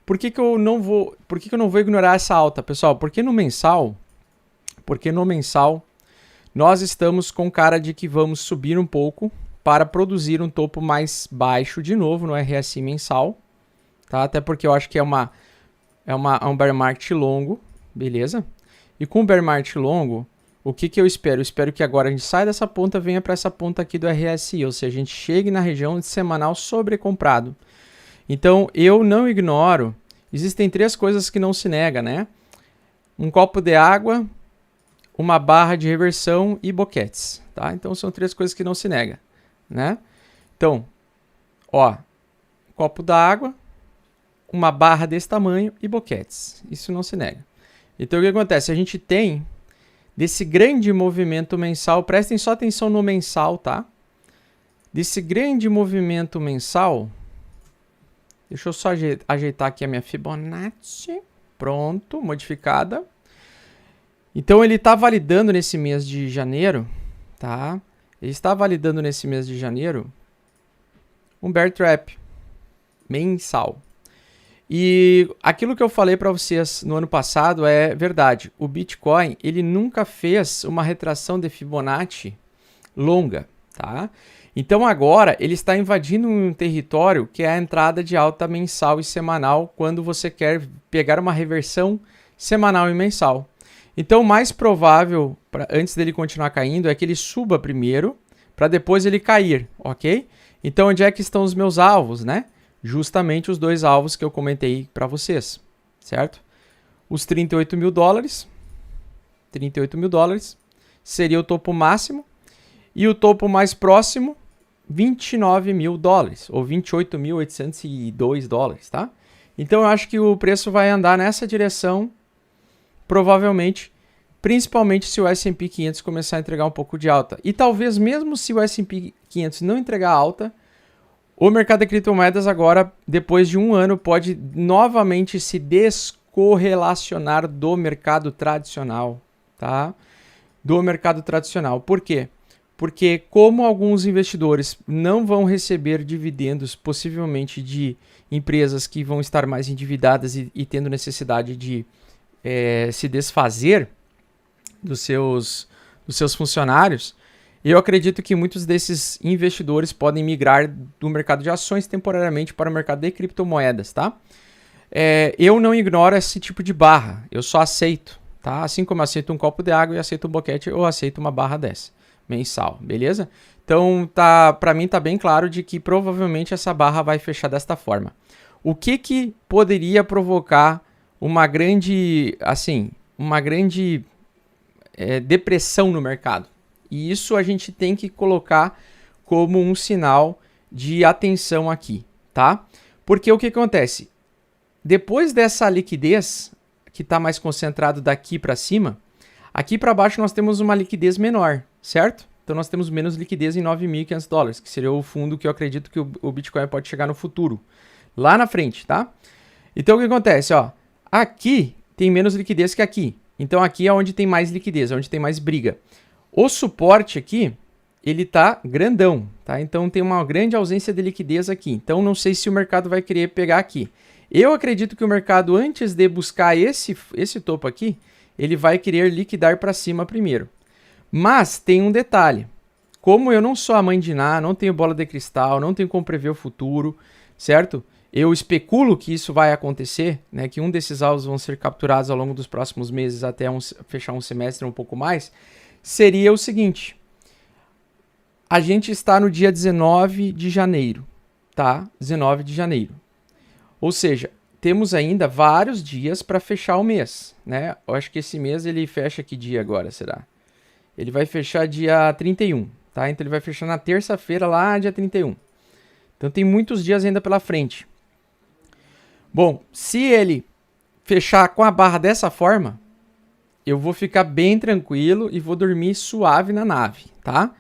Por que que eu não vou, por que que eu não vou ignorar essa alta, pessoal? Porque no mensal, nós estamos com cara de que vamos subir um pouco para produzir um topo mais baixo de novo no RSI mensal, tá? Até porque eu acho que é um bear market longo, beleza? E com o bear market longo, o que que eu espero? Eu espero que agora a gente saia dessa ponta, venha para essa ponta aqui do RSI, ou seja, a gente chegue na região de semanal sobrecomprado. Então, eu não ignoro, existem 3 coisas que não se nega, né? Um copo de água, uma barra de reversão e boquetes, tá? Então, são 3 coisas que não se nega, né? Então, ó, copo d'água, uma barra desse tamanho e boquetes. Isso não se nega. Então, o que acontece? A gente tem desse grande movimento mensal, prestem só atenção no mensal, tá? Desse grande movimento mensal, deixa eu só ajeitar aqui a minha Fibonacci. Pronto, modificada. Então, ele está validando nesse mês de janeiro, tá? Ele está validando nesse mês de janeiro um bear trap mensal. E aquilo que eu falei para vocês no ano passado é verdade. O Bitcoin, ele nunca fez uma retração de Fibonacci longa, tá? Então agora ele está invadindo um território que é a entrada de alta mensal e semanal quando você quer pegar uma reversão semanal e mensal. Então o mais provável, antes dele continuar caindo, é que ele suba primeiro para depois ele cair, ok? Então onde é que estão os meus alvos, né? Justamente os 2 alvos que eu comentei para vocês, certo? Os 38 mil dólares, seria o topo máximo, e o topo mais próximo, 29 mil dólares, ou 28.802 dólares, tá? Então eu acho que o preço vai andar nessa direção, provavelmente, principalmente se o S&P 500 começar a entregar um pouco de alta. E talvez mesmo se o S&P 500 não entregar alta, o mercado de criptomoedas agora, depois de um ano, pode novamente se descorrelacionar do mercado tradicional, tá? Do mercado tradicional. Por quê? Porque como alguns investidores não vão receber dividendos, possivelmente de empresas que vão estar mais endividadas e tendo necessidade de se desfazer dos seus funcionários, eu acredito que muitos desses investidores podem migrar do mercado de ações temporariamente para o mercado de criptomoedas, tá? Eu não ignoro esse tipo de barra, eu só aceito, tá? Assim como eu aceito um copo de água e aceito um boquete, eu aceito uma barra dessa, mensal, beleza? Então, para mim tá bem claro de que provavelmente essa barra vai fechar desta forma. O que poderia provocar uma grande depressão no mercado? E isso a gente tem que colocar como um sinal de atenção aqui, tá? Porque o que acontece? Depois dessa liquidez, que está mais concentrado daqui para cima, aqui para baixo nós temos uma liquidez menor, certo? Então nós temos menos liquidez em 9.500 dólares, que seria o fundo que eu acredito que o Bitcoin pode chegar no futuro, lá na frente, tá? Então o que acontece? Ó, aqui tem menos liquidez que aqui. Então aqui é onde tem mais liquidez, é onde tem mais briga. O suporte aqui, ele tá grandão, tá? Então tem uma grande ausência de liquidez aqui. Então não sei se o mercado vai querer pegar aqui. Eu acredito que o mercado, antes de buscar esse topo aqui, ele vai querer liquidar para cima primeiro. Mas tem um detalhe. Como eu não sou a mãe de Ná, não tenho bola de cristal, não tenho como prever o futuro, certo? Eu especulo que isso vai acontecer, né? Que um desses alvos vão ser capturados ao longo dos próximos meses até fechar um semestre um pouco mais. Seria o seguinte, a gente está no dia 19 de janeiro, tá? 19 de janeiro. Ou seja, temos ainda vários dias para fechar o mês, né? Eu acho que esse mês ele fecha que dia agora, será? Ele vai fechar dia 31, tá? Então ele vai fechar na terça-feira lá, dia 31. Então tem muitos dias ainda pela frente. Bom, se ele fechar com a barra dessa forma, eu vou ficar bem tranquilo e vou dormir suave na nave, tá?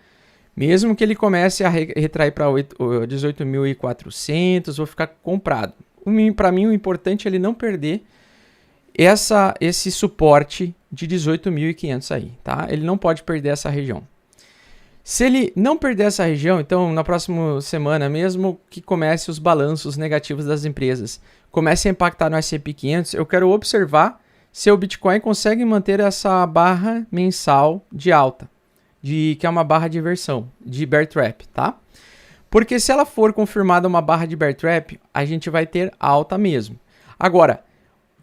Mesmo que ele comece a retrair para 18.400, vou ficar comprado. Para mim, o importante é ele não perder esse suporte de 18.500 aí, tá? Ele não pode perder essa região. Se ele não perder essa região, então na próxima semana, mesmo que comece os balanços negativos das empresas, comece a impactar no S&P 500, eu quero observar se o Bitcoin consegue manter essa barra mensal de alta, que é uma barra de inversão, de bear trap, tá? Porque se ela for confirmada uma barra de bear trap, a gente vai ter alta mesmo. Agora,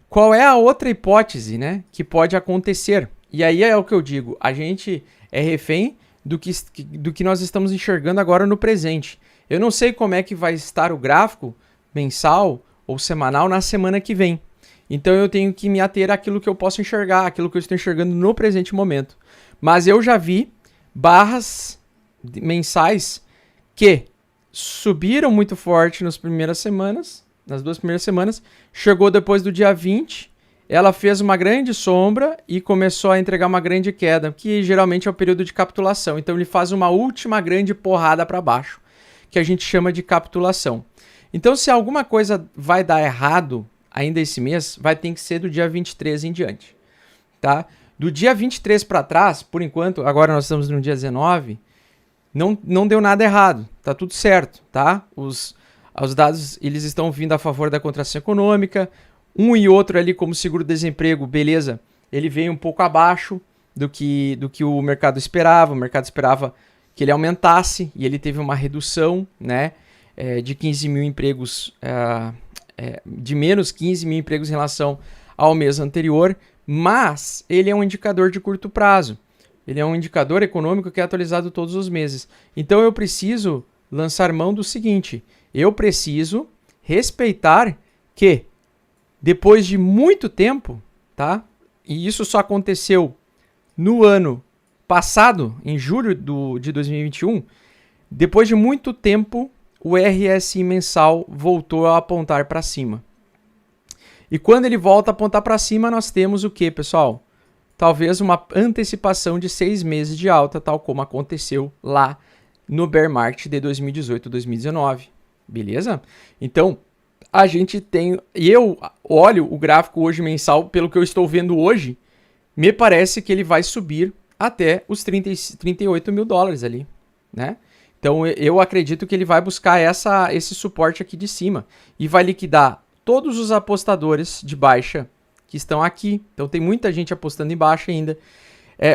qual é a outra hipótese, né, que pode acontecer? E aí é o que eu digo, a gente é refém do que nós estamos enxergando agora no presente. Eu não sei como é que vai estar o gráfico mensal ou semanal na semana que vem. Então eu tenho que me ater àquilo que eu posso enxergar, aquilo que eu estou enxergando no presente momento. Mas eu já vi barras mensais que subiram muito forte nas primeiras semanas, nas 2 primeiras semanas, chegou depois do dia 20, ela fez uma grande sombra e começou a entregar uma grande queda, que geralmente é o período de capitulação. Então ele faz uma última grande porrada para baixo, que a gente chama de capitulação. Então se alguma coisa vai dar errado ainda esse mês, vai ter que ser do dia 23 em diante, tá? Do dia 23 para trás, por enquanto, agora nós estamos no dia 19, não deu nada errado, tá tudo certo, tá? Os dados eles estão vindo a favor da contração econômica, um e outro ali como seguro-desemprego, beleza, ele veio um pouco abaixo do que o mercado esperava. O mercado esperava que ele aumentasse e ele teve uma redução, né, de 15 mil empregos, de menos 15 mil empregos em relação ao mês anterior, mas ele é um indicador de curto prazo. Ele é um indicador econômico que é atualizado todos os meses. Então eu preciso lançar mão do seguinte, eu preciso respeitar que depois de muito tempo, tá? E isso só aconteceu no ano passado, em julho de 2021, depois de muito tempo, o RSI mensal voltou a apontar para cima. E quando ele volta a apontar para cima, nós temos o que, pessoal? Talvez uma antecipação de 6 meses de alta, tal como aconteceu lá no bear market de 2018-2019. Beleza? Então, a gente tem... E eu olho o gráfico hoje mensal, pelo que eu estou vendo hoje, me parece que ele vai subir até os 38 mil dólares ali, né? Então, eu acredito que ele vai buscar esse suporte aqui de cima e vai liquidar todos os apostadores de baixa que estão aqui. Então, tem muita gente apostando em baixa ainda.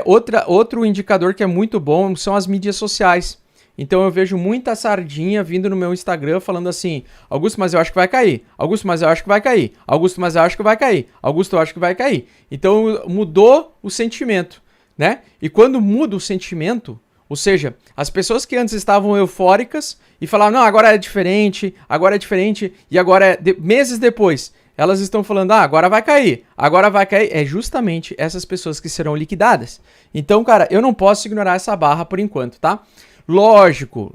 Outro indicador que é muito bom são as mídias sociais. Então eu vejo muita sardinha vindo no meu Instagram falando assim, Augusto, mas eu acho que vai cair. Augusto, mas eu acho que vai cair. Augusto, mas eu acho que vai cair. Augusto, eu acho que vai cair. Então mudou o sentimento, né? E quando muda o sentimento, ou seja, as pessoas que antes estavam eufóricas e falavam, não, agora é diferente, e agora meses depois, elas estão falando, agora vai cair. É justamente essas pessoas que serão liquidadas. Então, cara, eu não posso ignorar essa barra por enquanto, tá? Lógico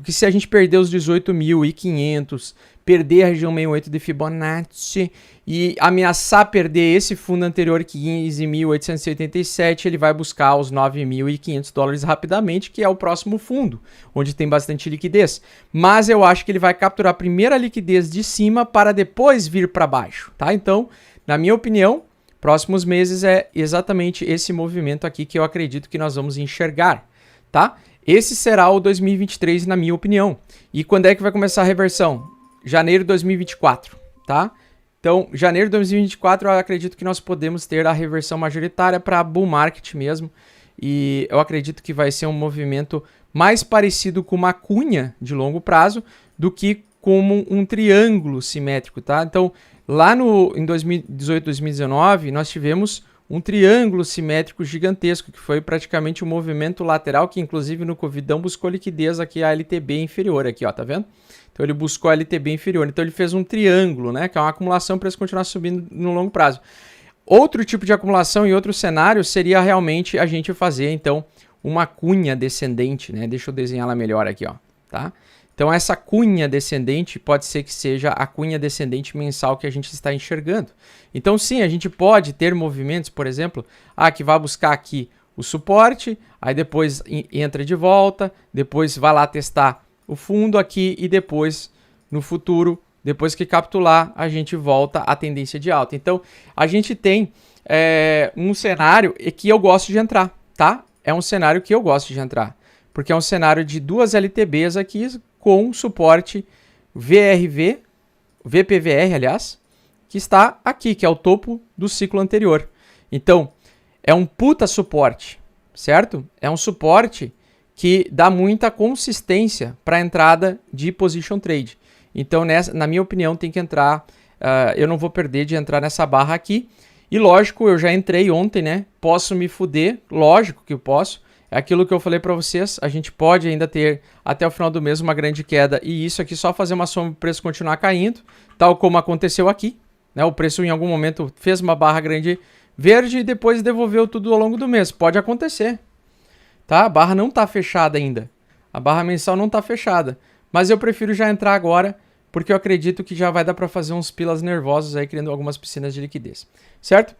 que se a gente perder os 18.500, perder a região 68 de Fibonacci e ameaçar perder esse fundo anterior 15.887, ele vai buscar os 9.500 dólares rapidamente, que é o próximo fundo, onde tem bastante liquidez. Mas eu acho que ele vai capturar primeiro a liquidez de cima para depois vir para baixo, tá? Então, na minha opinião, próximos meses é exatamente esse movimento aqui que eu acredito que nós vamos enxergar, tá? Esse será o 2023, na minha opinião. E quando é que vai começar a reversão? Janeiro de 2024, tá? Então, janeiro de 2024, eu acredito que nós podemos ter a reversão majoritária para bull market mesmo. E eu acredito que vai ser um movimento mais parecido com uma cunha de longo prazo do que como um triângulo simétrico, tá? Então, lá em 2018, 2019, nós tivemos um triângulo simétrico gigantesco, que foi praticamente um movimento lateral, que inclusive no Covidão buscou liquidez aqui, a LTB inferior aqui, ó, tá vendo? Então ele buscou a LTB inferior, então ele fez um triângulo, né, que é uma acumulação para ele continuar subindo no longo prazo. Outro tipo de acumulação e outro cenário seria realmente a gente fazer, então, uma cunha descendente, né, deixa eu desenhar ela melhor aqui, ó, tá? Então essa cunha descendente pode ser que seja a cunha descendente mensal que a gente está enxergando. Então sim, a gente pode ter movimentos, por exemplo, que vai buscar aqui o suporte, aí depois entra de volta, depois vai lá testar o fundo aqui e depois, no futuro, depois que capitular, a gente volta à tendência de alta. Então a gente tem um cenário que eu gosto de entrar, tá? É um cenário que eu gosto de entrar. porque é um cenário de 2 LTBs aqui com suporte VPVR, aliás, que está aqui, que é o topo do ciclo anterior. Então, é um puta suporte, certo? É um suporte que dá muita consistência para a entrada de position trade. Então, na minha opinião, tem que entrar, eu não vou perder de entrar nessa barra aqui. E lógico, eu já entrei ontem, né? Posso me fuder, lógico que eu posso. É aquilo que eu falei para vocês, a gente pode ainda ter até o final do mês uma grande queda e isso aqui só fazer uma soma para o preço continuar caindo, tal como aconteceu aqui, né? O preço em algum momento fez uma barra grande verde e depois devolveu tudo ao longo do mês. Pode acontecer, tá? A barra não está fechada ainda. A barra mensal não está fechada, mas eu prefiro já entrar agora porque eu acredito que já vai dar para fazer uns pilas nervosos aí criando algumas piscinas de liquidez, certo?